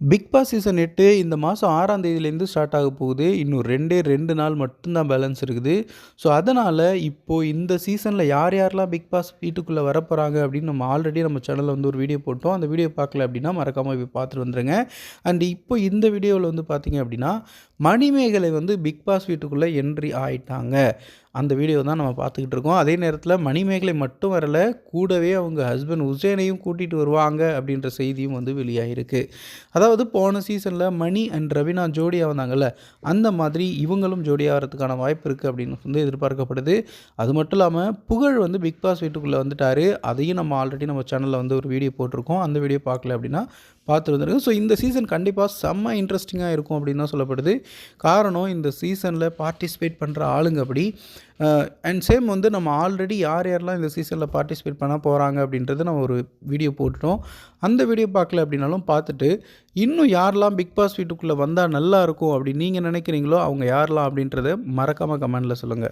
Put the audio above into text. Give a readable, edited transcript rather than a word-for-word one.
Big Boss season 8 இந்த மாதம் 6ஆம் தேதியிலேருந்து ஸ்டார்ட் ஆக போகுது. இன்னும் 2 நாள் மட்டும் தான் பேலன்ஸ் இருக்குது. ஸோ, அதனால் இப்போது இந்த சீசனில் யார் யாரெல்லாம் பிக் பாஸ் வீட்டுக்குள்ளே வரப்போகிறாங்க அப்படின்னு நம்ம ஆல்ரெடி நம்ம சேனலில் வந்து ஒரு வீடியோ போட்டோம். அந்த வீடியோ பார்க்கல அப்படின்னா மறக்காமல் போய் பார்த்துட்டு வந்துடுங்க. அண்ட் இப்போ இந்த வீடியோவில் வந்து பார்த்தீங்க அப்படின்னா மணிமேகலை வந்து பிக் பாஸ் வீட்டுக்குள்ளே என்ட்ரி ஆயிட்டாங்க. அந்த வீடியோ தான் நம்ம பார்த்துக்கிட்டு இருக்கோம். அதே நேரத்தில் மணிமேகலை மட்டும் வரல, கூடவே அவங்க ஹஸ்பண்ட் உசேனையும் கூட்டிகிட்டு வருவாங்க அப்படின்ற செய்தியும் வந்து வெளியாகிருக்கு. அதாவது போன சீசனில் மணி அண்ட் ரவீனா ஜோடியாக வந்தாங்கல்ல, அந்த மாதிரி இவங்களும் ஜோடியாக வரதுக்கான வாய்ப்பு இருக்குது அப்படின்னு வந்து எதிர்பார்க்கப்படுது. அது மட்டும் இல்லாமல் புகழ் வந்து பிக் பாஸ் வீட்டுக்குள்ளே வந்துட்டார். அதையும் நம்ம ஆல்ரெடி நம்ம சேனலில் வந்து ஒரு வீடியோ போட்டிருக்கோம். அந்த வீடியோ பார்க்கல அப்படின்னா பார்த்து வந்துருங்க. ஸோ, இந்த சீசன் கண்டிப்பாக செம்ம இன்ட்ரெஸ்டிங்காக இருக்கும் அப்படின்னு தான் சொல்லப்படுது. காரணம் இந்த சீசனில் பார்ட்டிசிபேட் பண்ணுற ஆளுங்க அப்படி. அண்ட் சேம் வந்து நம்ம ஆல்ரெடி யார் யாரெல்லாம் இந்த சீசனில் பார்ட்டிசிபேட் பண்ண போகிறாங்க அப்படின்றத நம்ம ஒரு வீடியோ போட்டுட்டோம். அந்த வீடியோ பார்க்கல அப்படின்னாலும் பார்த்துட்டு இன்னும் யாரெல்லாம் பிக் பாஸ் வீட்டுக்குள்ளே வந்தால் நல்லாயிருக்கும் அப்படின்னு நீங்கள் நினைக்கிறீங்களோ அவங்க யாரெல்லாம் அப்படின்றத மறக்காமல் கமெண்டில் சொல்லுங்கள்.